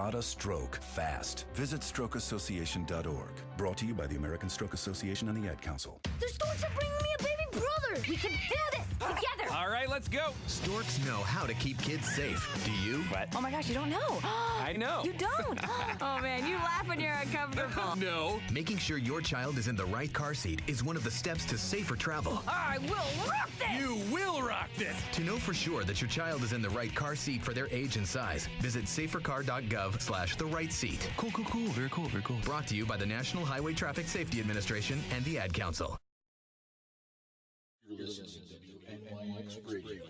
not a stroke fast. Visit strokeassociation.org. Brought to you by the American Stroke Association and the Ad Council. The storks are bringing me a baby brother. We can do this together. All right, let's go. Storks know how to keep kids safe. Do you? What? Oh my gosh, you don't know. I know. You don't. Oh man, you laugh when you're uncomfortable. No. Making sure your child is in the right car seat is one of the steps to safer travel. I will rock this. You will rock this. To know for sure that your child is in the right car seat for their age and size, visit safercar.gov/the-right-seat. Cool. Very cool. Brought to you by the National Highway Traffic Safety Administration and the Ad Council. You're listening to WNYX Radio,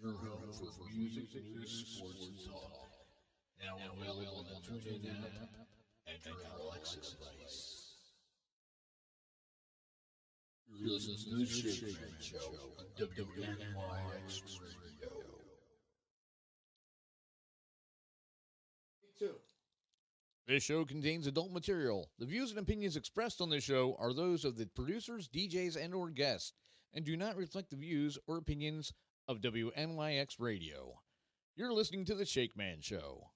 your home for music, news, sports, and talk. Now available on the TuneIn app and your Alexa device. You're listening to the Shakeman Show on WNYX Radio. This show contains adult material. The views and opinions expressed on this show are those of the producers, DJs, and/or guests, and do not reflect the views or opinions of WNYX Radio. You're listening to The Shakeman Show.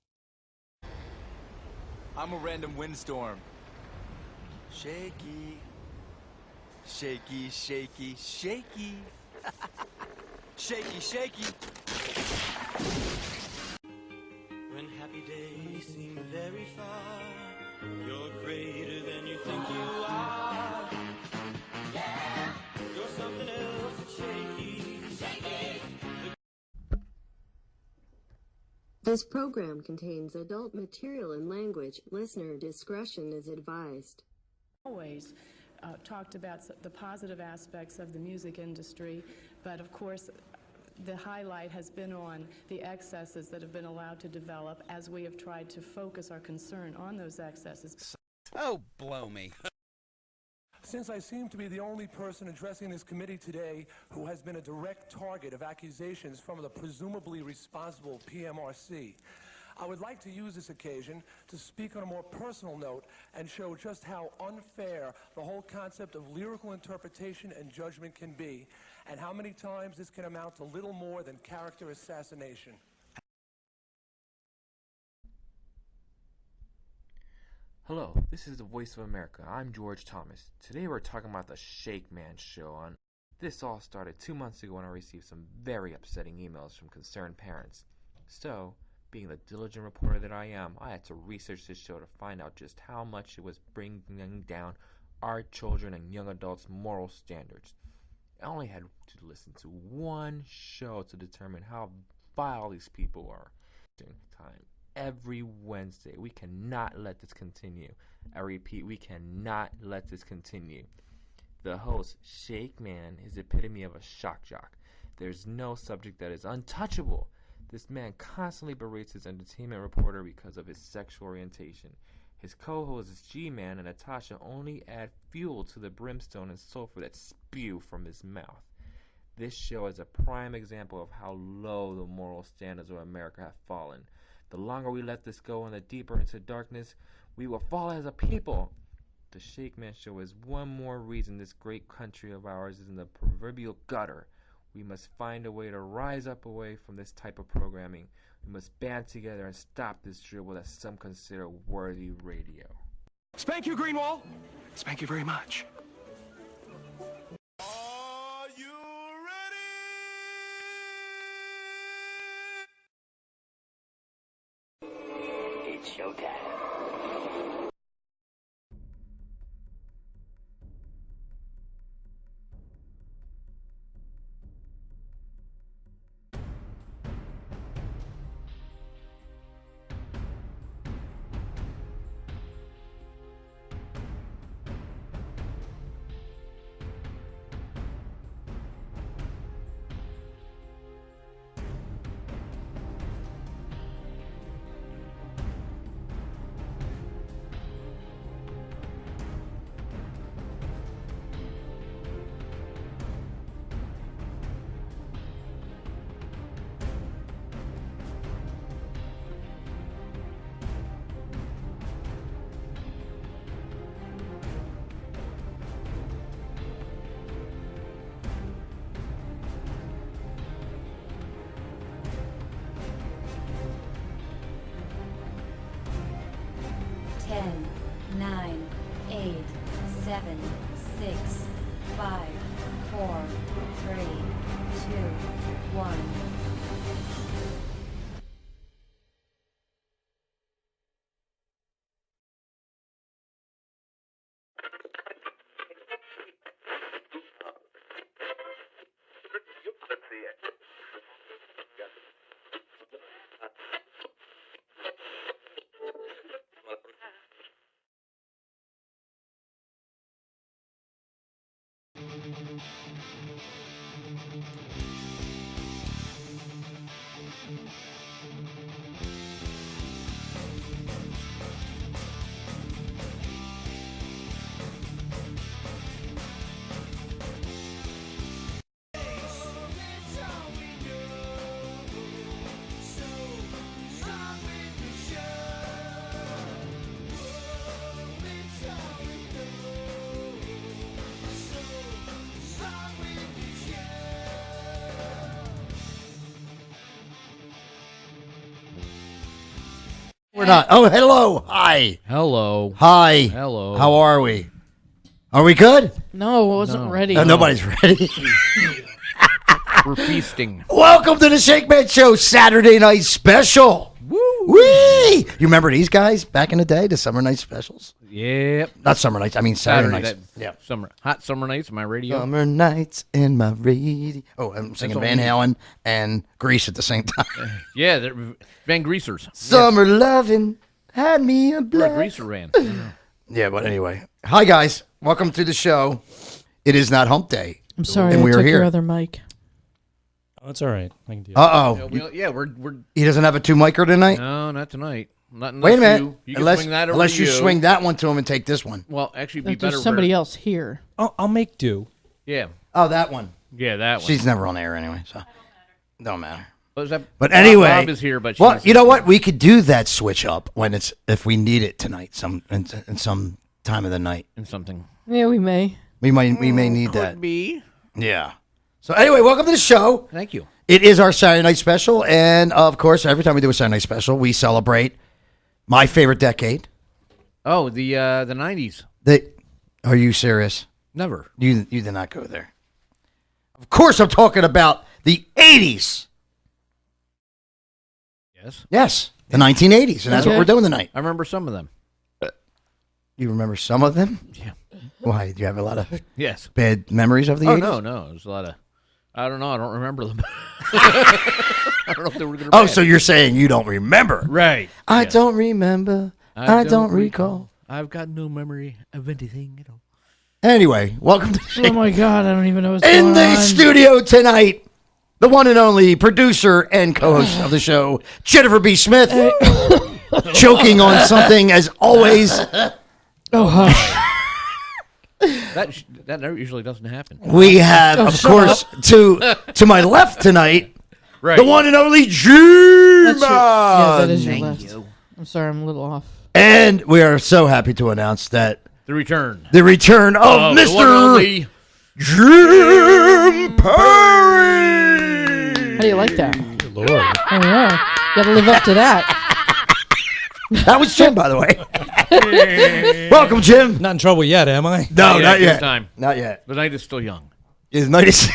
I'm a random windstorm. Shaky. Shaky, shaky, shaky. Shaky, shaky. When happy days seem very far, you're greater than you think you are. Yeah. You're something else that's shaky. Shaky. This program contains adult material and language. Listener discretion is advised. Always talked about the positive aspects of the music industry, but of course the highlight has been on the excesses that have been allowed to develop as we have tried to focus our concern on those excesses. Oh, blow me. Since I seem to be the only person addressing this committee today who has been a direct target of accusations from the presumably responsible PMRC, I would like to use this occasion to speak on a more personal note and show just how unfair the whole concept of lyrical interpretation and judgment can be, and how many times this can amount to little more than character assassination. Hello, this is the Voice of America. I'm George Thomas. Today we're talking about the Shakeman Show. This all started 2 months ago when I received some very upsetting emails from concerned parents. So, being the diligent reporter that I am, I had to research this show to find out just how much it was bringing down our children and young adults' moral standards. I only had to listen to one show to determine how vile these people are. Every Wednesday, we cannot let this continue. I repeat, we cannot let this continue. The host, Shakeman, is the epitome of a shock jock. There's no subject that is untouchable. This man constantly berates his entertainment reporter because of his sexual orientation. His co-hosts G-Man and Natasha only add fuel to the brimstone and sulfur that spew from his mouth. This show is a prime example of how low the moral standards of America have fallen. The longer we let this go and the deeper into darkness, we will fall as a people. The Shakeman Show is one more reason this great country of ours is in the proverbial gutter. We must find a way to rise up away from this type of programming. We must band together and stop this dribble that some consider worthy radio. Spank you, Greenwald! Spank you very much. Are you ready? It's showtime. 10, 9, 8, 7, 6, 5, 4, 3, 2, 1. We're not. Oh, hello. Hi. Hello. Hi. Hello. How are we? Are we good? No, I wasn't ready. Nobody's ready. We're feasting. Welcome to the Shakeman Show Saturday Night Special. Woo! Wee! You remember these guys back in the day, the summer night specials? Yep. Not summer nights. I mean Saturday nights. Yeah. Hot summer nights in my radio. Summer nights in my radio. Oh, I'm singing Van Halen and Grease at the same time. Yeah, they're Van Greasers. Summer loving had me a We're a black. Greaser band. Yeah, but anyway. Hi, guys. Welcome to the show. It is not hump day. I'm sorry, and I we are took here. your other mic. Oh, it's all right. I can do it. Uh-oh. We're He doesn't have a two-micer tonight? No, not tonight. Not unless Wait a minute. You can swing that over unless to you swing that one to him and take this one. Well, actually, it'd be There's better. somebody else here. I'll make do. Yeah. Oh, that one. Yeah, that one. She's never on air anyway, so don't matter. But anyway, Bob is here, but well, you know what? We could do that switch up when it's if we need it tonight, in some time of the night. In something. Yeah, we may. We may need Could that. be. Yeah. So anyway, welcome to the show. Thank you. It is our Saturday night special, and of course, every time we do a Saturday night special, we celebrate my favorite decade. Oh, the 90s. Are you serious? Never. You did not go there. Of course, I'm talking about the 80s. Yes. Yes, the 1980s, and that's what we're doing tonight. I remember some of them. You remember some of them? Yeah. Why? Do you have a lot of Yes. bad memories of the 80s? No. There's a lot of... I don't know. I don't remember them. I don't know if they were good or Oh, bad. so you're saying you don't remember? Right. I Yes. don't remember. I don't recall. I've got no memory of anything at all. Anyway, welcome to Oh my God, I don't even know what's In going the on. studio tonight, the one and only producer and co-host of the show, Jennifer B. Smith, choking on something as always. Oh, hush. That usually doesn't happen. We have, of course, to my left tonight, Right. the one and only Jim. Yeah, that is your left. I'm sorry, I'm a little off. And we are so happy to announce that The return. the return of the one and Mr. only Jim Perry. How do you like that? Good Lord. I know. Got to live up to that. That was Jim, by the way. Welcome, Jim. Not in trouble yet, am I? No, not yet. Time. Not yet. The night is still young. His night is,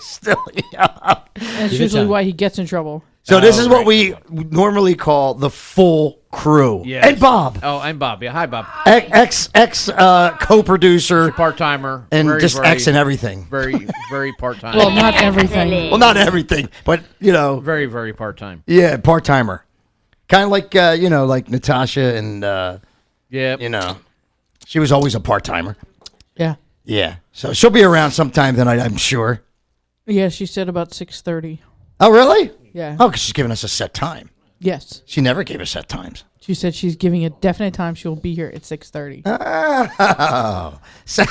still young. That's usually why he gets in trouble. So this is what we normally call the full crew. Yes. And Bob. Oh, I'm Bob. Yeah, hi, Bob. Ex co-producer. Part-timer. And very, just very, X and everything. Very, very part-time. Well, not everything. Well, not everything, but, Very, very part-time. yeah, part-timer. Kind of like, like Natasha and, Yeah. she was always a part-timer. Yeah. Yeah. So she'll be around sometime tonight, I'm sure. Yeah, she said about 6:30. Oh, really? Yeah. Oh, because she's giving us a set time. Yes. She never gave us set times. She said she's giving a definite time she'll be here at 6:30. Oh. So,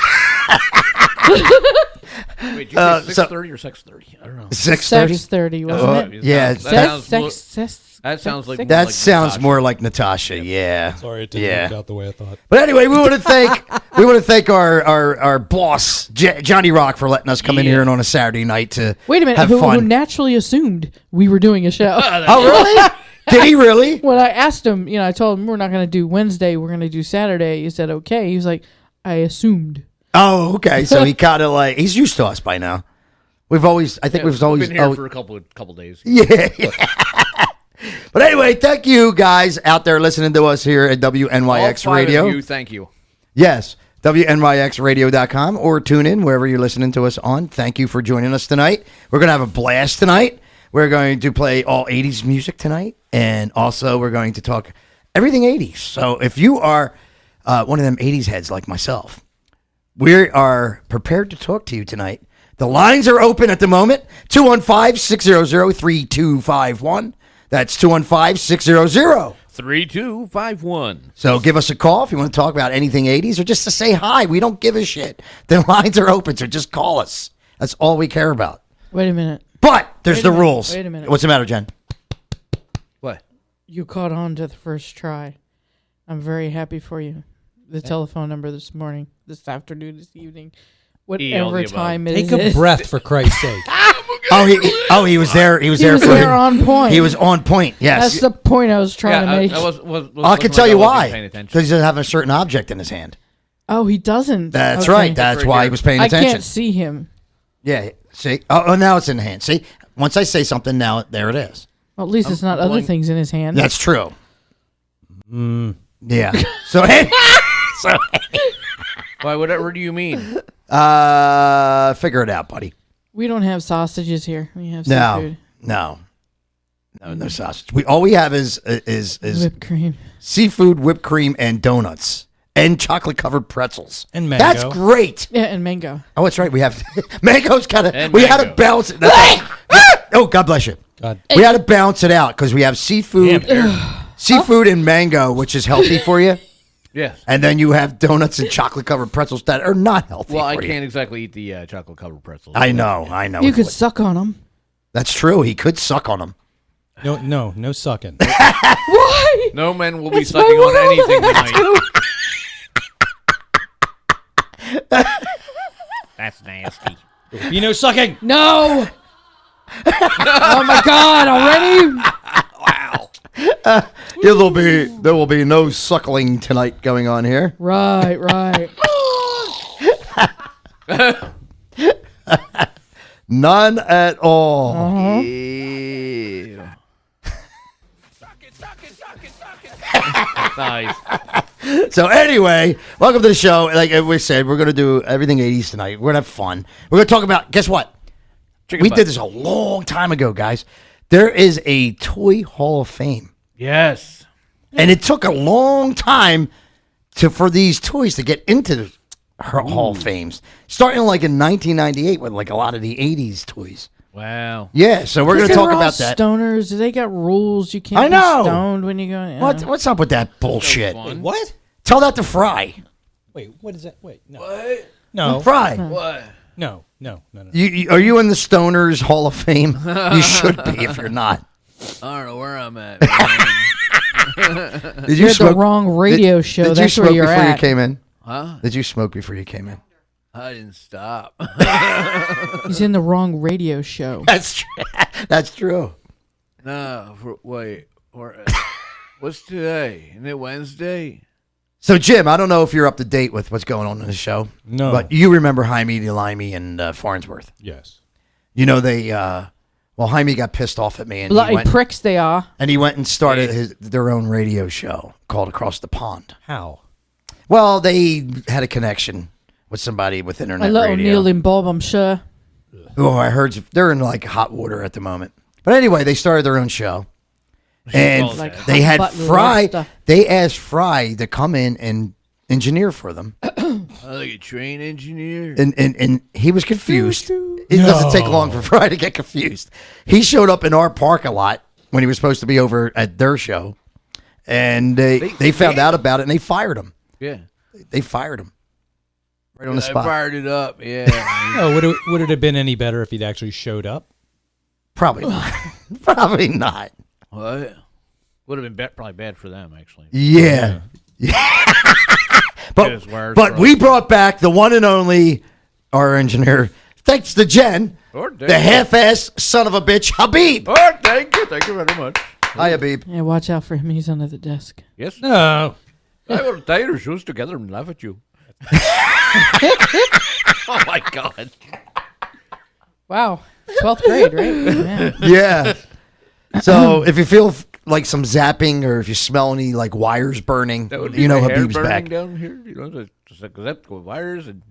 Wait, did you say 6:30 or 6:30? I don't know. 6:30? 6:30, wasn't it? Yeah. That sounds like That like sounds Natasha. more like Natasha. Yeah. Sorry, it didn't work out the way I thought. But anyway, we want to thank our boss Johnny Rock for letting us come in here and on a Saturday night to Wait a minute. have Who fun. naturally assumed we were doing a show? Oh, really? Did he really? When I asked him, I told him we're not going to do Wednesday, we're going to do Saturday. He said, okay. He was like, I assumed. Oh, okay. So he kind of like, he's used to us by now. We've been here for a couple days. Yeah. But anyway, thank you guys out there listening to us here at WNYX All five Radio. of you, thank you. Yes, WNYXradio.com or tune in wherever you're listening to us on. Thank you for joining us tonight. We're going to have a blast tonight. We're going to play all 80s music tonight, and also we're going to talk everything 80s. So if you are one of them 80s heads like myself, we are prepared to talk to you tonight. The lines are open at the moment, 215-600-3251. That's 215-600-3251. So give us a call if you want to talk about anything 80s or just to say hi. We don't give a shit. The lines are open, so just call us. That's all we care about. Wait a minute. But there's the rules. Wait a minute. What's the matter, Jen? What? You caught on to the first try. I'm very happy for you. The telephone number this morning, this afternoon, this evening, whatever time it is. Take a breath, for Christ's sake. He was there. He was He there was for there on point. He was on point. Yes. That's the point I was trying to make. I can tell you why. Because he doesn't have a certain object in his hand. Oh, he doesn't. That's right. That's why he was paying attention. I can't see him. Yeah. See? Oh, now it's in the hand. See? Once I say something, now there it is. Well, at least it's not other things in his hand. That's true. Yeah. So, Why? Whatever do you mean? Figure it out, buddy. We don't have sausages here. We have seafood. No sausage. All we have is Whipped cream, seafood, whipped cream, and donuts, and chocolate covered pretzels. And mango. That's great. Yeah, and mango. Oh, that's right. We have mango's kind of. And We had mango. to bounce it. Oh, God bless you. God. We had to bounce it out because we have seafood, and mango, which is healthy for you. Yes. And then you have donuts and chocolate covered pretzels that are not healthy. Well, for I you. can't exactly eat the chocolate covered pretzels. I know. You could suck on them. That's true. He could suck on them. No sucking. Why? No men will be That's sucking my on world. anything tonight. That's nasty. You know sucking. No. Oh my God! Already? Wow. There will be no suckling tonight going on here. Right. None at all. Ew. Nice. So anyway, welcome to the show. Like we said, we're going to do everything 80s tonight. We're going to have fun. We're going to talk about, guess what? Chicken We butt. did this a long time ago, guys. There is a Toy Hall of Fame. Yes. And it took a long time for these toys to get into her Hall of Fames. Starting like in 1998 with like a lot of the 80s toys. Wow. Yeah, so we're going to talk about that. Stoners, they got rules. You can't I know. be stoned when you go. Yeah. What's up with that bullshit? Wait, what? Tell that to Fry. Wait, what is that? Wait, no. What? No. Fry. What? No. Are you in the Stoners Hall of Fame? You should be if you're not. I don't know where I'm at. Did You're at the wrong radio show. Did That's you where smoke you're before at. you came in? Huh? Did you smoke before you came in? I didn't stop. He's in the wrong radio show. That's true. That's true. No, wait. What's today? Isn't it Wednesday? So, Jim, I don't know if you're up to date with what's going on in the show. No. But you remember Jaime Delimy and Farnsworth. Yes. You know, Jaime got pissed off at me. And Bloody pricks they are. And he went and started their own radio show called Across the Pond. How? Well, they had a connection with somebody with internet A little radio. Neil and Bob, I'm sure. Oh, I heard they're in like hot water at the moment. But anyway, they started their own show. And Like they had hot Fry. lobster. They asked Fry to come in and engineer for them. Like a train engineer. And he was confused. It doesn't take long for Fry to get confused. He showed up in our parking lot when he was supposed to be over at their show. And they found out about it and they fired him. Yeah. They fired him. Right on the I spot. fired it up, yeah. Oh, would it have been any better if he'd actually showed up? Probably not. Probably not. What? Would have been probably bad for them, actually. Yeah. It's worse But for we us. brought back the one and only, our engineer, thanks to Jen, Oh, thank the you. half-ass son of a bitch, Habib. Oh, thank you very much. Hi, Habib. Yeah, watch out for him. He's under the desk. Yes? No. I will tie your shoes together and laugh at you. Oh, my God. Wow. 12th grade, right? Yeah. So if you feel like some zapping or if you smell any like wires burning, That would be you know my hair Habib's burning back. down here. You know, just like zip with wires and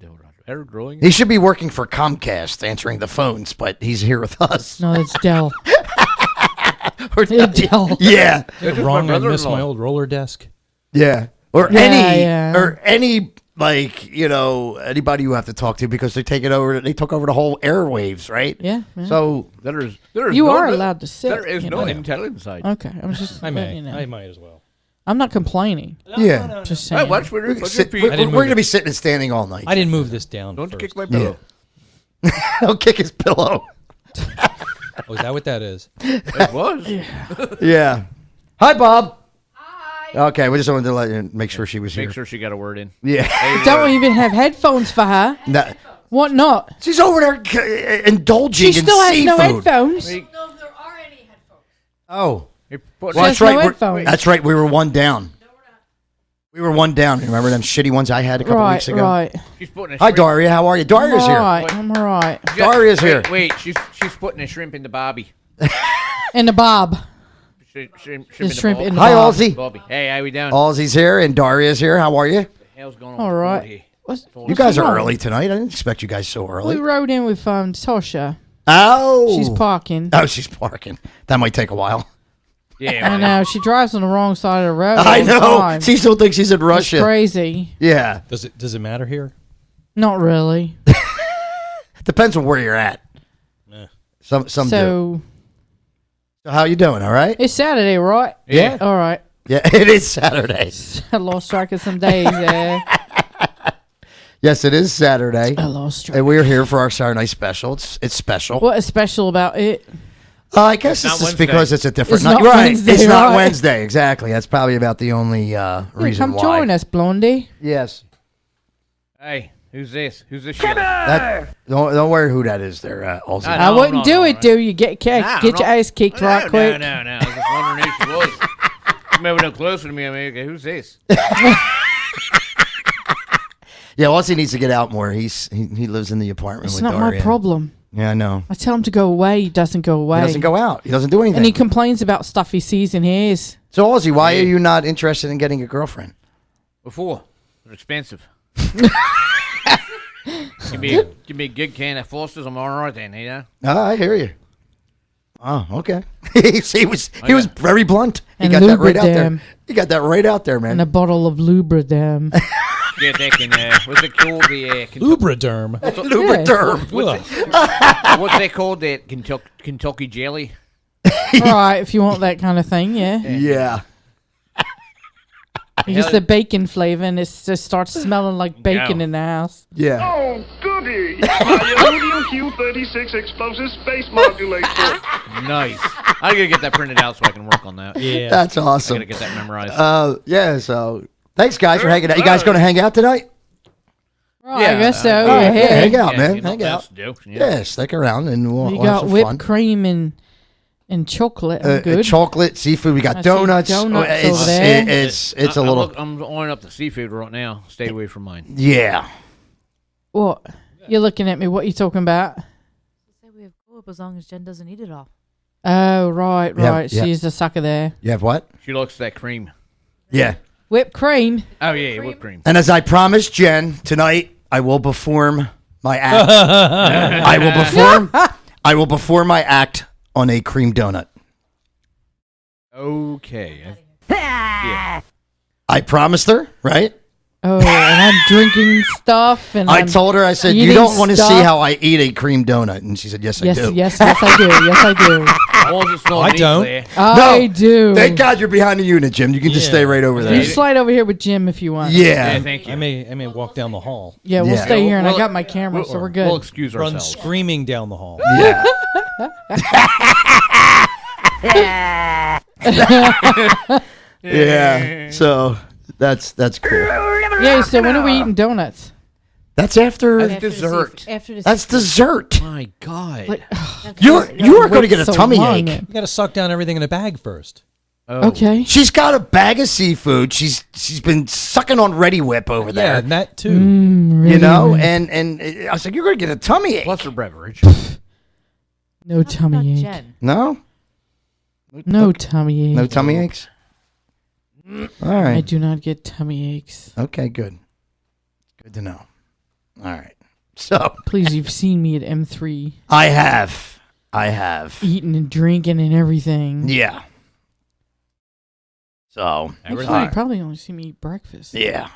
hair growing. He should be working for Comcast, answering the phones, but he's here with us. No, it's Dell. Dell. Yeah. Wrong, I missed my old roller desk. Yeah. Or Yeah, any like, you know, anybody you have to talk to because they took over the whole airwaves, right? Yeah. So There is You no, are allowed to sit. There is you no know. intel inside. Okay. I was just I may. you know. I might as well. I'm not complaining. yeah. Just Hey, saying. watch where We're your going feet. to be sitting and standing all night. I didn't move this down. Don't first. kick my pillow. I'll kick his pillow. Oh, is that what that is? It was. Yeah. Hi, Bob. Hi. Okay, we just wanted to let you make sure she was here. Make sure she got a word in. Yeah. Don't even have headphones for her. No, What not? she's over there indulging She in still has seafood. no headphones. Oh. Hey, Well, She that's has no right. headphones. That's right. We were one down. We were one down. Remember them shitty ones I had a couple weeks ago? Right. She's putting a Hi, shrimp. Daria. How are you? Daria's here. I'm all right. Daria's here. Wait, she's putting a shrimp in the bobby. And the bob. Shrimp The shrimp in the Hi, bob. Ozzy. Bobby. Hey, how we doing? Ozzy's here and Daria's here. How are you? What the hell's going on? All with right. Woody? You guys are going on? early tonight. I didn't expect you guys so We early. rode in with Tosha. Oh. She's parking. Oh, she's parking. That might take a while. Yeah. I know. She drives on the wrong side of the road. I all the know. time. She still thinks she's in It's Russia. crazy. Yeah. Does it matter here? Not really. Depends on where you're at. Yeah. Some do. So So how you doing? All right? it's Saturday, right? Yeah. All right. Yeah, it is Saturday. I lost track of some days there. Yes, it is Saturday. I lost track. And we're here for our Saturday night special. It's special. What is special about it? I guess It's it's not just because Wednesday. it's a different It's night. not Right. Wednesday, It's not right. Wednesday. Exactly. That's probably about the only Hey, reason come why. join us, Blondie. Yes. Hey, who's this? Who's this? Sheila? That, don't worry who that is there, Ozzy. I I know, wouldn't no, do no, it, right. do you? Get kicked. Nah, Get your no. ass kicked right quick. No. I was just wondering who she was. She moved up closer to me. I mean, okay, who's this? Yeah, Ozzy needs to get out more. He lives in the apartment It's with not Daria. my problem. Yeah, I know. I tell him to go away. He doesn't go away. He doesn't go out. He doesn't do anything. And he complains about stuff he sees and hears. So, Ozzy, why are you not interested in getting a girlfriend? Before. They're expensive. give me a good can of Foster's. I'm all right then, you know? Oh, I hear you. Oh, okay. he was very blunt. He And got that right out there. Lubridam. He got that right out there, man. And a bottle of Lubridam. Get that can, what's it called? The Lubriderm. Lubriderm. What's that called? That Kentucky jelly? Right, if you want that kind of thing, yeah. Yeah. You just the bacon flavor, and it just starts smelling like bacon No. in the house. Yeah. Oh, goody! My Iridium Q36 explosive space modulator. Nice. I gotta get that printed out so I can work on that. Yeah. That's awesome. I gotta get that memorized. Yeah, so thanks, guys, for hanging out. You guys going to hang out tonight? Right, I guess so. Oh, yeah, yeah, hang out, Yeah, man. you know hang what out. else to do, Yeah, stick around, and we'll You have got some whipped fun. cream and chocolate. I'm good. Chocolate, seafood. We got I see donuts. donuts it's over there. it's a little. I'm ordering up the seafood right now. Stay away from mine. Yeah. What? You're looking at me. What are you talking about? Say we have go up as long as Jen doesn't eat it all. Oh, right. Yeah. She's the sucker there. You have what? She likes that cream. Yeah. Whipped cream. Oh yeah, whipped cream. And as I promised Jen, tonight I will perform my act. I will perform my act on a cream donut. Okay. Yeah. I promised her, right? Oh, and I'm drinking stuff. And I I'm told her, I said, you eating don't want to see stuff." how I eat a cream donut. And she said, yes, I Yes, do. yes, I do. Yes, I do. I don't. I do. Thank God you're behind the unit, Jim. You can just stay right over there. You slide over here with Jim if you want. Yeah. Thank you. I may walk down the hall. Yeah, we'll Yeah. stay here, and I We'll- got my camera, so we're good. We'll excuse Run ourselves. screaming down the hall. Yeah. Yeah. So that's cool. Yeah, so when are we eating donuts? That's after. That's dessert. After the That's dessert. My God. Like, You are going to get a so tummy long. ache. You got to suck down everything in a bag first. Oh. Okay. She's got a bag of seafood. She's been sucking on Ready Whip over there. Yeah, and that too. You know, and I was like, you're going to get a tummy ache. Plus her beverage. No tummy ache. Jen. No? No tummy ache. No tummy aches? All right. I do not get tummy aches. Okay, good. Good to know. All right. So. Please, you've seen me at M3. I have. Eating and drinking and everything. Yeah. So. Actually, you probably only see me eat breakfast. Yeah.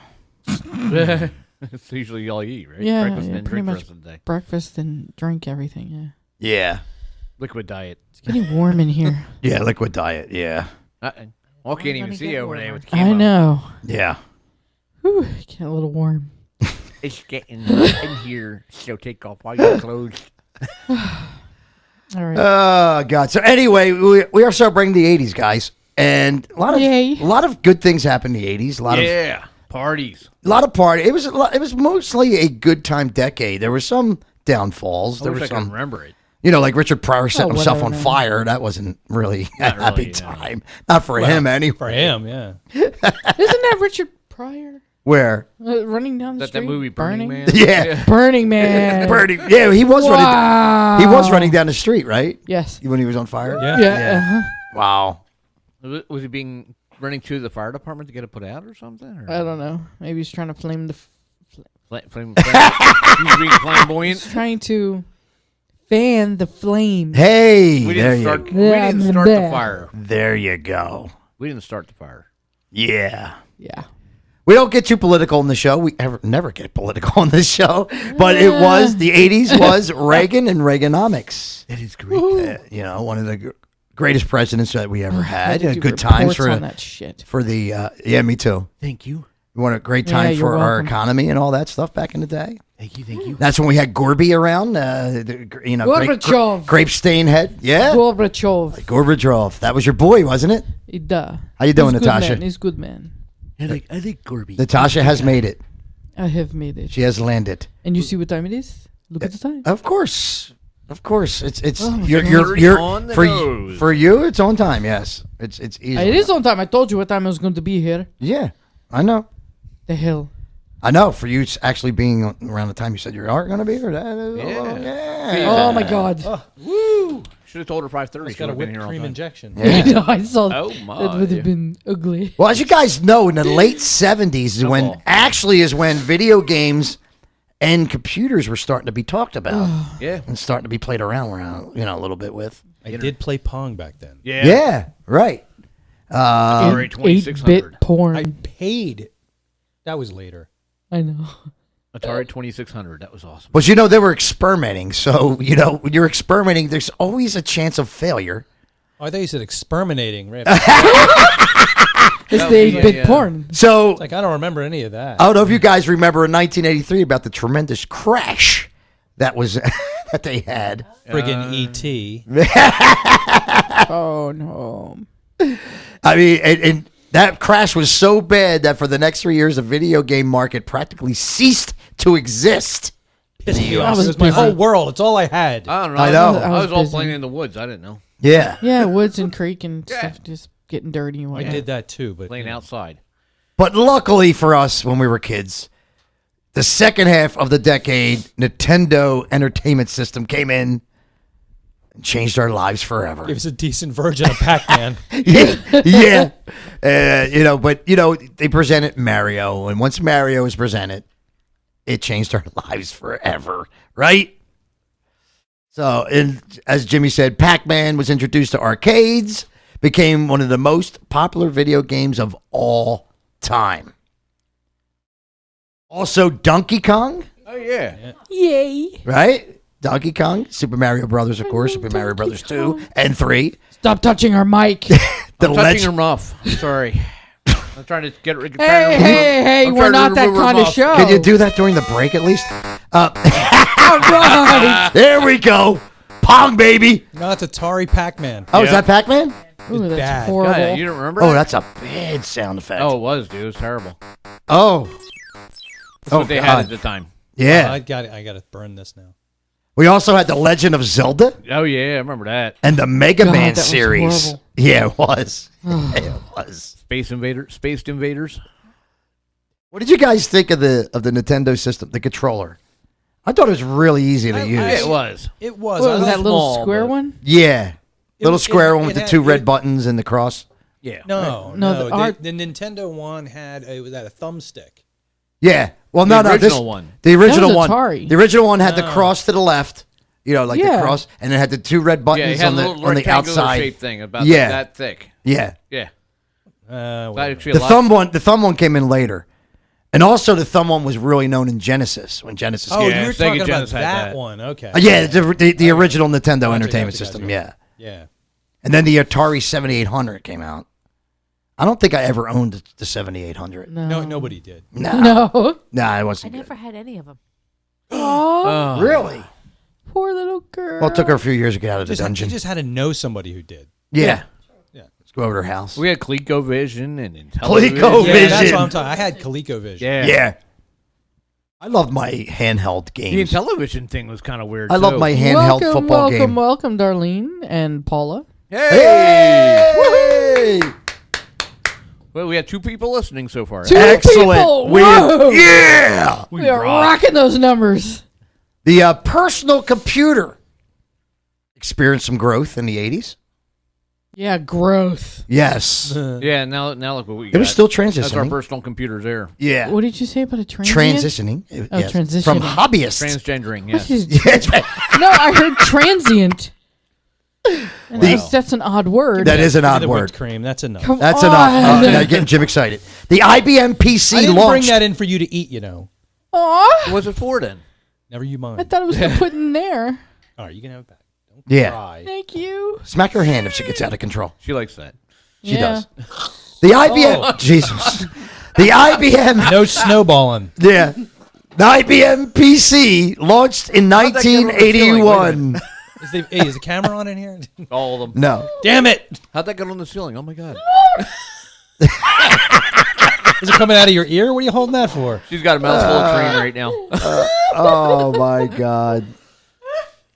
It's usually all you eat, right? Yeah, Breakfast yeah, and pretty drink much the rest of the day. breakfast and drink everything, yeah. Yeah. Liquid diet. It's getting warm in here. Yeah, liquid diet, yeah. Well, can't even see over there with the I camo. know. Yeah. Whew, getting a little warm. It's getting in here, so take off all your clothes. All right. Oh, God. So anyway, we are celebrating the 80s, guys. And a lot of good things happened in the 80s. Parties. A lot of party. It was mostly a good time decade. There were some downfalls. I wish I could remember it. You know, like Richard Pryor setting himself on whatever. fire. That wasn't really a happy really, time. Not for him, anyway. For him, yeah. Isn't that Richard Pryor? Where? Running down the street? That movie Burning Man? Yeah. Burning Man. Burning. Yeah, he was Wow. running. He was running down the street, right? Yes. When he was on fire. Yeah. Yeah. Uh-huh. Wow. Was he running to the fire department to get it put out or something? Or? I don't know. Maybe he's trying to flame the... Flame. He's being flamboyant. He's trying to fan the flame. Hey, We there didn't you start. go. We didn't start the fire. There you go. We didn't start the fire. Yeah. Yeah. We don't get too political in the show. We never get political on this show. But it was, the 80s was Reagan and Reaganomics. That is great. You know, one of the greatest presidents that we ever had. I had to do Good times reports on that shit. for the, yeah, me too. Thank you. We want a great Yeah, time you're for our welcome. economy and all that stuff back in the day. Thank you. That's when we had Gorby around, Gorbachev. grape stain head. Yeah. Gorbachev. Gorbachev. That was your boy, wasn't it? Duh. How you doing, He's Natasha? Good man. He's good man. I like Gorby. Natasha has made it. I have made it. She has landed. And you see what time it is? Look at the time. Of course. It's Oh, you're on the for nose. for you it's on time. Yes. It's easy. It is on time. I told you what time I was going to be here. Yeah. I know. The hell. I know. For you, it's actually being around the time you said you are going to be. Or that, Yeah. Oh my God. Woo! Should have told her 5:30. It's got a whipped cream injection. Yeah. I know, I saw Oh, that. my. That would have been ugly. Well, as you guys know, in the late 70s is when video games and computers were starting to be talked about. Yeah. And starting to be played around, a little bit with. I did play Pong back then. Yeah, right. Atari 2600. 8-bit porn. I paid. That was later. I know. Atari 2600. That was awesome. But they were experimenting. So, when you're experimenting, there's always a chance of failure. Oh, I thought you said exterminating. Right? It's the 8-bit porn. So, It's like, I don't remember any of that. I don't know if you guys remember in 1983 about the tremendous crash that was that they had. Friggin' E.T. Oh, no. I mean, and that crash was so bad that for the next 3 years, the video game market practically ceased to exist. Pissed me I off. was It was my busy. whole world. It's all I had. I don't know. I know. I was all busy. playing in the woods. I didn't know. Yeah. Yeah, woods and creek and stuff just getting dirty and I whatnot. did that too, but Playing outside. But luckily for us, when we were kids, the second half of the decade, Nintendo Entertainment System came in and changed our lives forever. it was a decent version of Pac-Man. yeah. But they presented Mario, and once Mario was presented, it changed our lives forever, right? So, and as Jimmy said, Pac-Man was introduced to arcades, became one of the most popular video games of all time. Also, Donkey Kong, Oh, yeah. Yay. right? Donkey Kong, Super Mario Brothers, of course, Super Mario Brothers 2 and 3. Stop touching our mic. The I'm touching legend. him rough. I'm sorry. I'm trying to get it. Hey, we're not that kind of show. Can you do that during the break at least? All right. There we go. Pong, baby. No, it's Atari Pac-Man. Oh, is that Pac-Man? Ooh, that's bad. horrible. God, you don't remember? Oh, that? that's a bad sound effect. Oh, it was, dude. It was terrible. Oh. That's what they had at the time. Yeah. I got to burn this now. We also had The Legend of Zelda Oh, yeah. I remember that. and the Mega God, Man that was series. horrible. Yeah, it was. It was. Spaced Invaders. What did you guys think of the Nintendo system, the controller? I thought it was really easy to use. It was. It was. What, was that little small, square but- one? Yeah. Little square one with the had- two red buttons and the cross. Yeah. No, No, no. the art- The Nintendo one had a thumbstick. Yeah. Well, The no. original one. The original That was one. Atari. The original one had the No. cross to the left. You know, like the Yeah. cross, and it had the two red Yeah, it buttons had on a the little rectangular outside. shaped thing about Yeah. that thick. Yeah. Yeah. That Whatever. actually The a lot- thumb one came in later, and also the thumb one was really known in Genesis when Genesis. Oh, Yeah, you were Sega talking about Genesis had that that. one. Okay. Yeah, the original Nintendo Gotcha, Entertainment gotcha, System. gotcha. Yeah, Yeah. and then the Atari 7800 came out. I don't think I ever owned the 7800. No, nobody did. No. Nah, it I wasn't good. never had any of them. Oh, Really? poor little girl. Well, it took her a few years to get out of the You dungeon. just had to know somebody who did. Yeah. Yeah. Let's go over to her house. We had ColecoVision and Intellivision. ColecoVision. Yeah, that's what I'm talking. I had ColecoVision. Yeah. Yeah. I love my handheld The games. Intellivision thing was kind of weird. I love too. my handheld welcome, football welcome, game. welcome, Darlene and Paula. Hey! Well, we had 2 people listening so far. Two Excellent. people. We- Whoa. yeah. We are rocking those numbers. The personal computer experienced some growth in the 80s. Yeah, growth. Yes. Yeah, now look what we It got. was still That's our transitioning. personal computers there. Yeah. What did you say about a transient? Transitioning. Oh, yes. transitioning. From hobbyist. Transgendering, What yes. is- Yeah, No, I heard transient. And that's an odd word. that is an odd The word. whipped cream. That's enough. Come That's on. enough. Now getting Jim excited. The IBM PC I didn't bring launched. that in for you to eat. You know. Aw, What's it for then? Never you mind. I thought it was to put in there. All right, you can have it back. Don't Yeah. cry. Thank you. Smack her hand if she gets out of control. She likes that. She Yeah. does. The IBM. Oh. Jesus. The IBM. No snowballing. Yeah. The IBM PC launched in How'd that get on the ceiling? 1981. Is the camera on in here? All of them. No. Damn it! How'd that get on the ceiling? Oh my god. Is it coming out of your ear? What are you holding that for? She's got a mouthful of cream right now. Oh my God.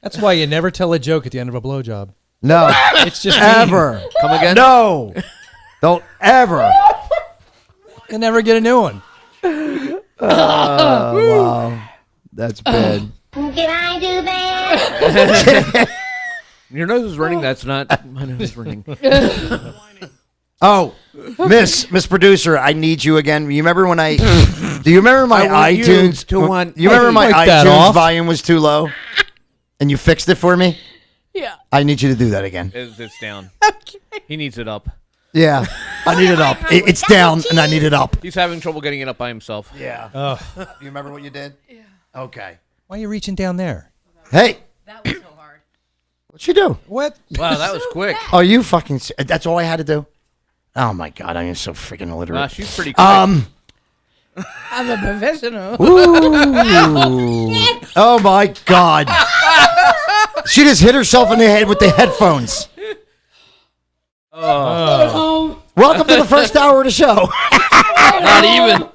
That's why you never tell a joke at the end of a blowjob. No. It's just mean. Ever. Come again? No. Don't ever. You never get a new one. Wow. That's bad. Can I do that? Your nose is running. That's not my nose is running. Oh, Miss Producer, I need you again. You remember when do you remember my I want you iTunes? to want- you remember my Wipe that iTunes off. volume was too low? And you fixed it for me? Yeah. I need you to do that again. It's down. He needs it up. Yeah. I need it up. It's down and I need it up. He's having trouble getting it up by himself. Yeah. You remember what you did? Yeah. Okay. Why are you reaching down there? Hey. That was so hard. What'd you do? What? Wow, that was quick. Oh, you fucking... That's all I had to do? Oh, my God. I am so freaking illiterate. Wow, she's pretty quick. I'm a professional. Ooh. Oh, my God. She just hit herself in the head with the headphones. Oh. Welcome to the first hour of the show. Not even.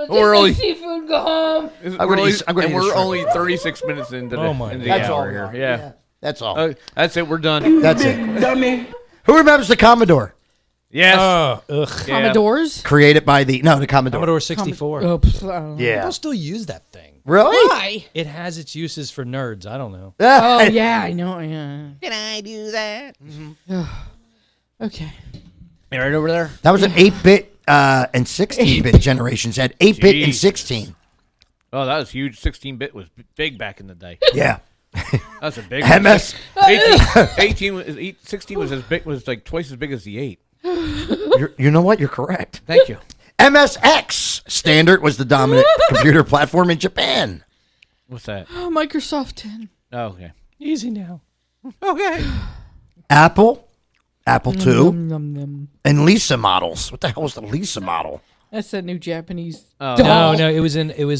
We're only seafood. Go home. we're only 36 minutes into the, Oh my into God. the That's hour all. here. Yeah. That's all. That's it. We're done. That's it. Who remembers the Commodore? Yes. Ugh. Yeah. Commodores. Created by the Commodore. Commodore 64. Oh, pff, Yeah. People still use that thing. Really? Why? It has its uses for nerds. I don't know. Oh yeah, I know. Yeah. Can I do that? Okay. You right over there? That was an 8-bit and 16-bit generations. Had 8-bit and Jeez. 16. Oh, that was huge. 16-bit was big back in the day. Yeah. That's a big MS. 16 was as big, was like twice as big as the 8. You know what? You're correct. Thank you. MSX standard was the dominant computer platform in Japan. What's that? Oh, Microsoft 10. Oh, okay. Easy now. Okay. Apple II, Num, num, num. and Lisa models. What the hell was the Lisa model? That's that new Japanese Oh, doll. No, it was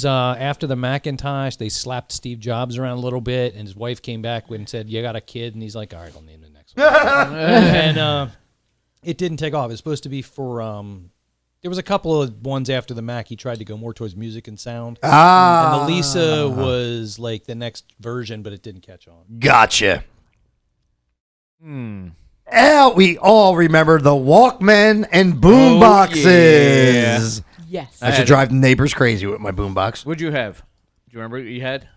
after the Macintosh. They slapped Steve Jobs around a little bit, and his wife came back and said, "You got a kid," and he's like, "All right, I'll name the next one." And it didn't take off. It's supposed to be for. There was a couple of ones after the Mac. He tried to go more towards music and sound. Ah. And the Lisa was like the next version, but it didn't catch on. Gotcha. we all remember the Walkman and boom boxes. Yes. I should drive neighbors crazy with my boombox. What'd you have? Do you remember what you had?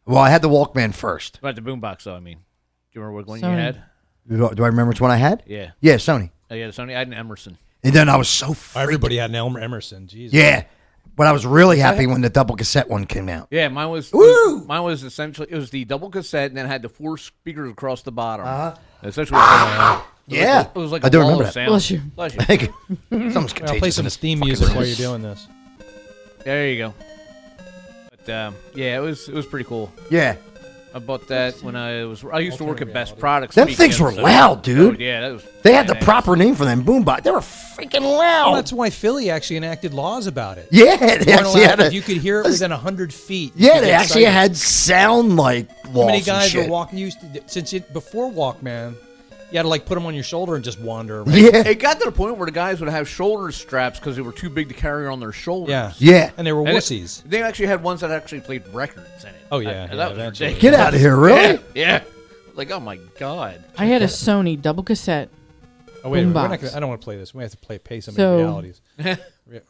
Well, I had the Walkman first. About the boombox, though, I mean. Do you remember what one Sony. you had? Do I remember which one I had? Yeah. Yeah, Sony. Oh, yeah, Sony. I had an Emerson. And then I was so Everybody had an Elmer Emerson. Jesus. Yeah. But I was really happy when the double cassette one came out. Yeah, mine was. Woo! Mine was essentially, it was the double cassette, and then it had the 4 speakers across the bottom. Essentially, Yeah. it was like I a do wall remember of that. sound. Bless you. Bless you. Thank you. Something's I'll contagious play in some this theme fucking music room. while you're doing this. There you go. But yeah, it was pretty cool. Yeah. I bought that when I used to work at Best Products. Them speaking things of, were so- loud, dude. Oh, yeah, that was. They had the badass. proper name for them boombox. They were freaking loud. Well, that's why Philly actually enacted laws about it. Yeah, they You weren't actually allowed- had a- if you could hear it within 100 feet. you Yeah, could they get actually cited. had sound like walls How many and guys were shit. walking? Before Walkman, you had to like put them on your shoulder and just wander around. Yeah. It got to the point where the guys would have shoulder straps because they were too big to carry on their shoulders. Yeah. Yeah. And they were And wussies. they actually had ones that actually played records in it. Oh, yeah, And yeah, that was eventually. ridiculous. Get out of here, really? Yeah. Like, oh my god. I had a Sony double cassette. Oh wait, a minute, we're boombox. not gonna, I don't want to play this. We have to pay some So, realities.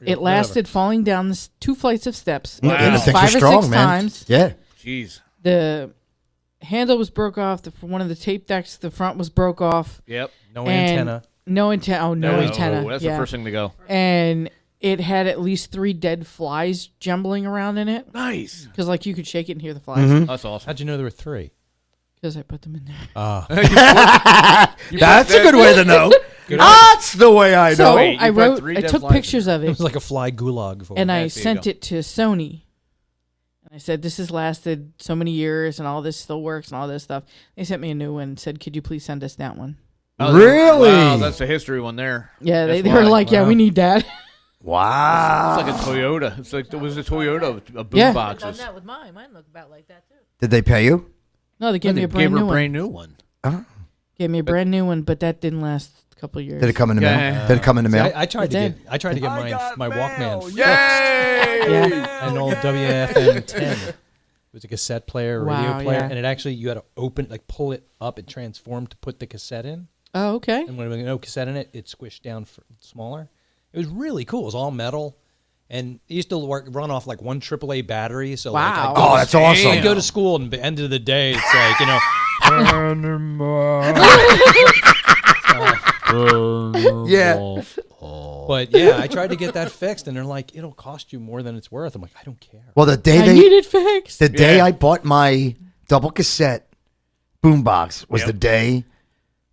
It lasted falling down 2 flights of steps. Wow. And the things 5 are or strong, 6 man. times. Yeah. Jeez. The handle was broke off. For one of the tape decks, the front was broke off. Yep. No And antenna. No antenna. Oh, no antenna. That's yeah. the first thing to go. And it had at least 3 dead flies jumbling around in it. Nice. Because like you could shake it and hear the flies. Mm-hmm. That's awesome. How'd you know there were 3? Because I put them in there. That's a good way to know. That's the way I So know. Wait, I you put wrote. 3 I dead took flies in pictures of It it, was like a fly gulag for and me. I there you sent go. it to Sony. And I said, "This has lasted so many years, and all this still works, and all this stuff." They sent me a new one and said, "Could you please send us that one?" Oh, Really? Wow, that's a history one there. Yeah, they That's were why. like, "Yeah, we need that." Wow. It's like a Toyota. It's like it was a Toyota of Yeah. boom Done boxes. that with mine. Mine look about like that too. Did they pay you? No, they gave me a Gave brand her new a one. brand new one. Gave me a brand new one, but that didn't last a couple of years. Did it come in the mail? Yeah. Did it come in the mail? I tried It to did. get. I tried to get my Walkman fixed. Yeah. An old WFM 10. It was a cassette player, radio Wow, player, yeah. and it actually you had to open, like pull it up, it transformed to put the cassette in. Oh, okay. And when there was no cassette in it, it squished down smaller. It was really cool. It was all metal. And it used to run off like one AAA battery. So like, Wow. I'd go Oh, to- that's awesome. I'd go to school, and at the end of the day, it's like, Yeah. But yeah, I tried to get that fixed, and they're like, it'll cost you more than it's worth. I'm like, I don't care. Well, the day I need it fixed. the day Yeah. I bought my double cassette boombox was Yep. the day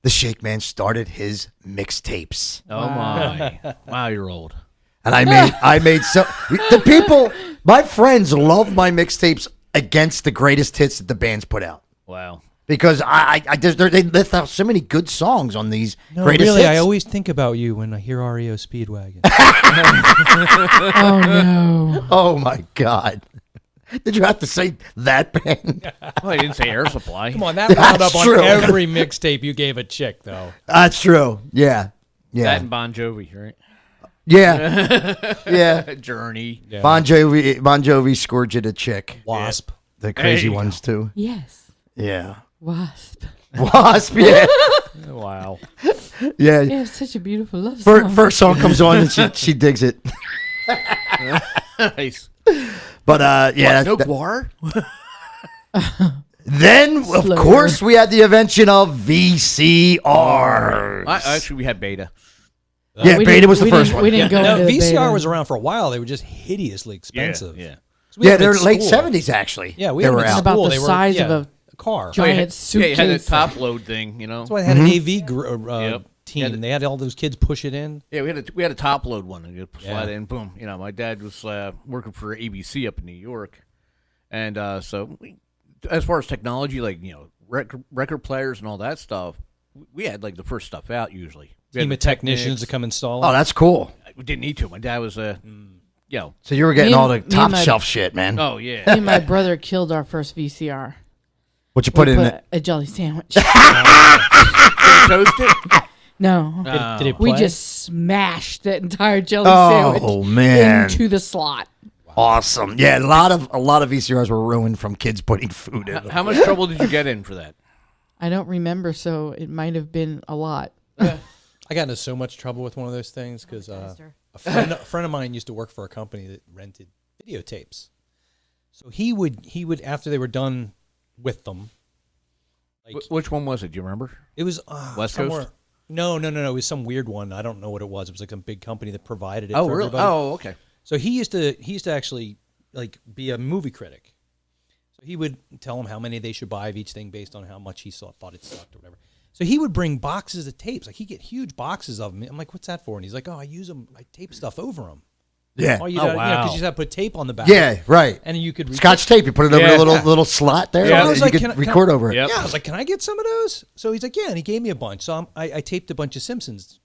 the Shakeman started his mixtapes. Oh my! Wow, you're old. And I made so the people, my friends love my mixtapes against the greatest hits that the bands put out. Wow. Because they lift out so many good songs on these No, greatest really, hits. I always think about you when I hear REO Speedwagon. Oh no! Oh my God! Did you have to say that, Ben? Well, I didn't say Air Supply. Come on, that wound up on true. every mixtape you gave a chick, though. That's true. Yeah, That yeah, and Bon Jovi, right? yeah, yeah. Journey. Yeah. Bon Jovi scored you the chick. Wasp. The crazy There you ones too. Yes, Yeah. Wasp. Wasp. Yeah. Wow. Yeah. They have such a beautiful love song. First song comes on and she digs it. Nice. But yeah. No that- Guar? then of Slower. course we had the invention of VCR. Actually, we had Beta. Yeah, We Beta didn't- was the we first didn't- one. We didn't go No, into the VCR beta. was around for a while. They were just hideously expensive. Yeah. So we Yeah, had them they're at late school. '70s actually. Yeah, we they had them were at out. About school. the They were, size of yeah, a car. giant Yeah, you suitcase. had a top load thing, you know. That's why I had an AV team. Yeah, They had all those kids push it in. Yeah, we had a top load one. And you slide Yeah. in, boom. You know, my dad was working for ABC up in New York, and so as far as technology, like record players and all that stuff, we had like the first stuff out usually. We had Team the of technicians Technics. to come install it. Oh, that's cool. We didn't need to. My dad was So you were getting Me all and- the me top and my- shelf shit, man. Oh yeah. Me and my brother killed our first VCR. What you put We in put it? a jelly sandwich. Toast it. No, Did it we play? just smashed that entire jelly Oh, sandwich man. into the slot. Awesome. Yeah, a lot of VCRs were ruined from kids putting food in them. How much trouble did you get in for that? I don't remember, so it might have been a lot. I got into so much trouble with one of those things because a friend of mine used to work for a company that rented videotapes. So he would after they were done with them. Like, Which one was it? Do you remember? It was West somewhere. Coast? No. It was some weird one. I don't know what it was. It was like some big company that provided it. Oh, for really? everybody. Oh, okay. So he used to actually like be a movie critic. So he would tell them how many they should buy of each thing based on how much he thought it sucked or whatever. So he would bring boxes of tapes. Like he'd get huge boxes of them. I'm like, what's that for? And he's like, oh, I use them. I tape stuff over them. Yeah. Wow. Because you just have to put tape on the back. Yeah, right. And you could Scotch tape. You put it over a little slot there. Yeah. And you could record over it. Yeah, I was like, can I get some of those? So he's like, yeah, and he gave me a bunch. So I taped a bunch of Simpsons,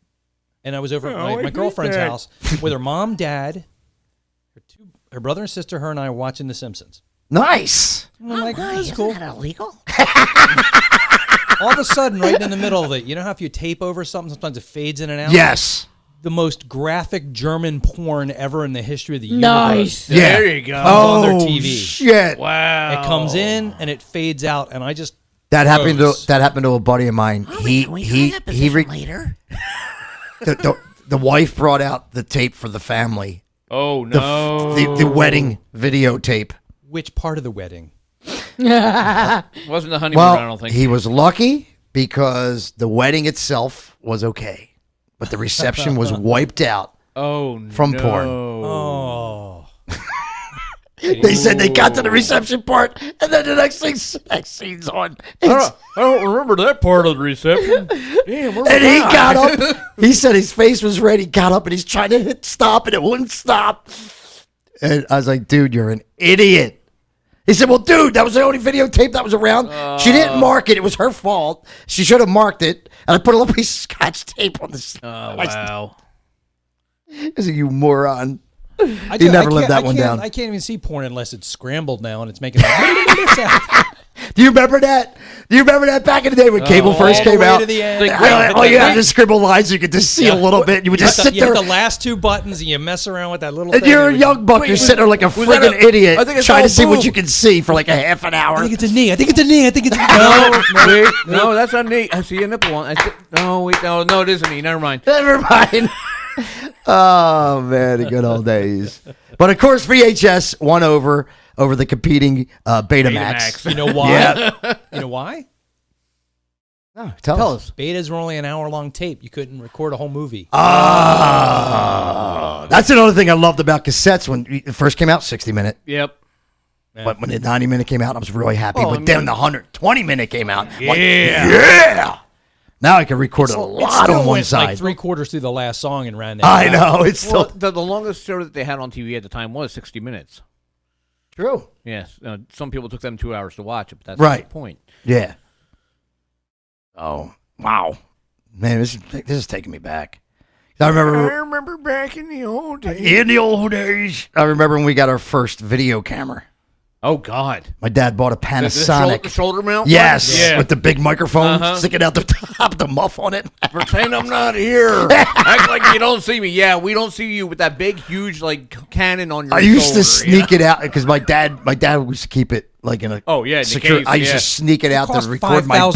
and I was over at my girlfriend's house with her mom, dad, her brother and sister. Her and I were watching The Simpsons. Nice. And I'm like, oh, that's Isn't cool. that illegal? All of a sudden, right in the middle of it, you know how if you tape over something, sometimes it fades in and out? Yes. The most graphic German porn ever in the history of the universe. Nice. Yeah. There you go. On their TV. Shit. Wow. It comes in and it fades out, and I just That happened froze. to a buddy of mine. Can we try that position later? The wife brought out the tape for the family. Oh, no. The wedding videotape. Which part of the wedding? Wasn't the honeymoon, Well, I don't think. he was lucky because the wedding itself was okay, but the reception was wiped out from porn. Oh. They said they got to the reception part, and then the next scene's on. I don't remember that part of the reception. Damn, where And was he I? got up. He said his face was red. He got up and he's trying to hit stop, and it wouldn't stop. And I was like, dude, you're an idiot. He said, well, dude, that was the only videotape that was around. She didn't mark it. It was her fault. She should have marked it. And I put a little piece of Scotch tape on the wow. I said, you moron. I He never lived that one down. I can't even see porn unless it's scrambled now and it's making that. Do you remember that? Do you remember that back in the day when cable first all the came way out? to the end. All you had to scribble lines so you could just see a little bit. You would just sit You there. hit the last two buttons and you mess around with that little And thing. you're a young buck. You're sitting there like a was that friggin' idiot I think it's trying all to see what boob. you can see for like a half an hour. I think it's a knee. I think it's a knee. I think it's a No, that's not neat. I see a nipple on. No, wait, no, it isn't neat. Never mind. Never mind. Oh, man, the good old days. But, of course, VHS won over the competing Betamax. You know why? Yeah. You know why? No, tell us. Betas were only an hour-long tape. You couldn't record a whole movie. That's another thing I loved about cassettes when it first came out, 60-minute. Yep. But when the 90-minute came out, I was really happy. Oh, but then the 120-minute came out. Yeah. Like, yeah. Now I can record a lot on one side. Like 3/4 through the last song and ran that. I know. It's still the longest show that they had on TV at the time was 60 minutes. true. Yes. Some people took them 2 hours to watch it, but that's Right. the point. Yeah. Oh, wow. Man, this is taking me back. I remember back in the old days. in the old days. I remember when we got our first video camera. Oh, God. My dad bought a Panasonic. The shoulder mount? Yes, Yeah. with the big microphone Uh-huh. sticking out the top, the muff on it. Pretend I'm not here. Act like you don't see me. Yeah, we don't see you with that big, huge, like, cannon on your I used to shoulder, sneak it out because my dad used to keep it like in a Oh, yeah, in the secure. case, I used yeah. to sneak it out to cost record my band.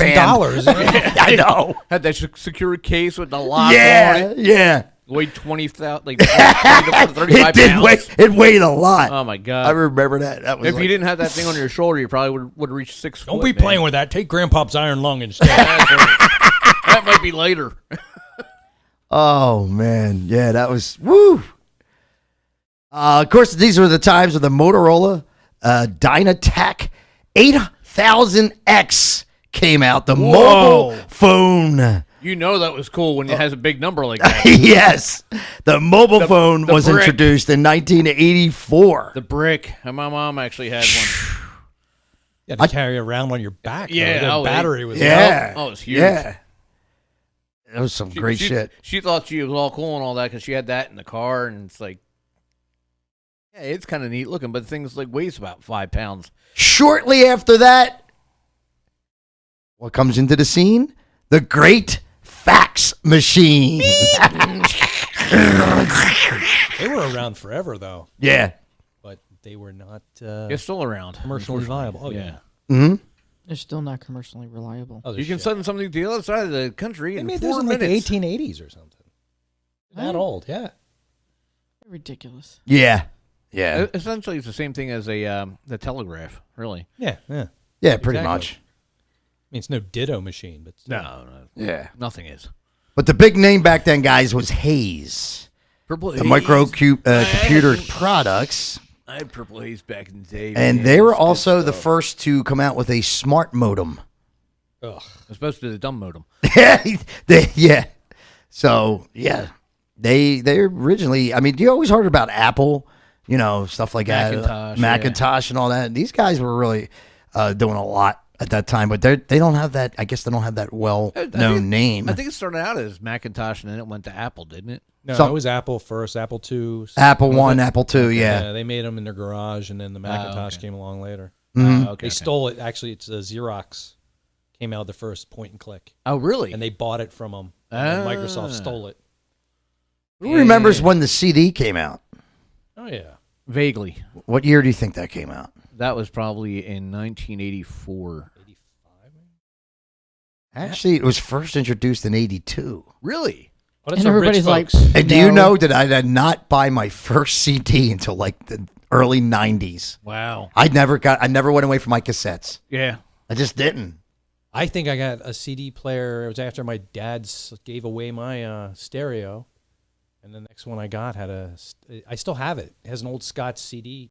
$5,000. I know. Had that secure case with the lock on Yeah, it. yeah. Weighed 20,000, like 35 It did pounds. weigh. It weighed a lot. Oh, my God. I remember that. That was If like, you didn't have that thing on your shoulder, you probably would have reached 6 Don't foot. be man. playing with that. Take Grandpa's iron lung instead. That might be later. Oh man, yeah, that was woo. Of course, these were the times of the Motorola Dynatac 8000X came out. The mobile phone. You know that was cool when it has a big number like that. Yes, the mobile phone the was brick. introduced in 1984. The brick. My mom actually had one. You had to carry it around on your back. Yeah, though. oh, The battery was yeah, Oh, it's huge. yeah. That was some great she, shit. She thought she was all cool and all that because she had that in the car, and it's like, yeah, it's kind of neat looking, but the thing's like weighs about 5 pounds. Shortly after that, what comes into the scene? The great fax machine. They were around forever, though. Yeah. But they were not It's still around. commercially viable. Oh, yeah. Mm-hmm. They're still not commercially reliable. Oh, You can send something to the other side of the country They in made 4 those in like the minutes. 1880s or something. That old, yeah. Ridiculous. Yeah. Yeah. Essentially, it's the same thing as the telegraph, really. Yeah, yeah. Yeah, pretty Exactly. much. I mean, it's no ditto machine, but still. No. Yeah. Nothing is. But the big name back then, guys, was Hayes. Purple The Haze. computer products. I had Purple Haze back in the day. And man. they were It was good also the stuff. first to come out with a smart modem. Ugh. As opposed to the dumb modem. Yeah. So, yeah. They originally, I mean, you always heard about Apple, you know, stuff like Macintosh, that. Macintosh and all that. These guys were really doing a lot at that time, but they don't have that, I guess they don't have that well-known name. I think it started out as Macintosh and then it went to Apple, didn't it? No, Some- it was Apple first, Apple II. Apple Was One, it? Apple II, yeah. They made them in their garage, and then the Macintosh came along later. Mhm. They stole it. Actually, it's Xerox came out the first point and click. Oh, really? And they bought it from them. And then Microsoft stole it. Who remembers when the CD came out? Oh, yeah. Vaguely. What year do you think that came out? That was probably in 1984. Actually, it was first introduced in 82. Really? Well, And everybody's like, And do you know that I did not buy my first CD until like the early 90s? Wow. I never went away from my cassettes. Yeah. I just didn't. I think I got a CD player. It was after my dad gave away my stereo. And the next one I got had I still have it. It has an old Scott CD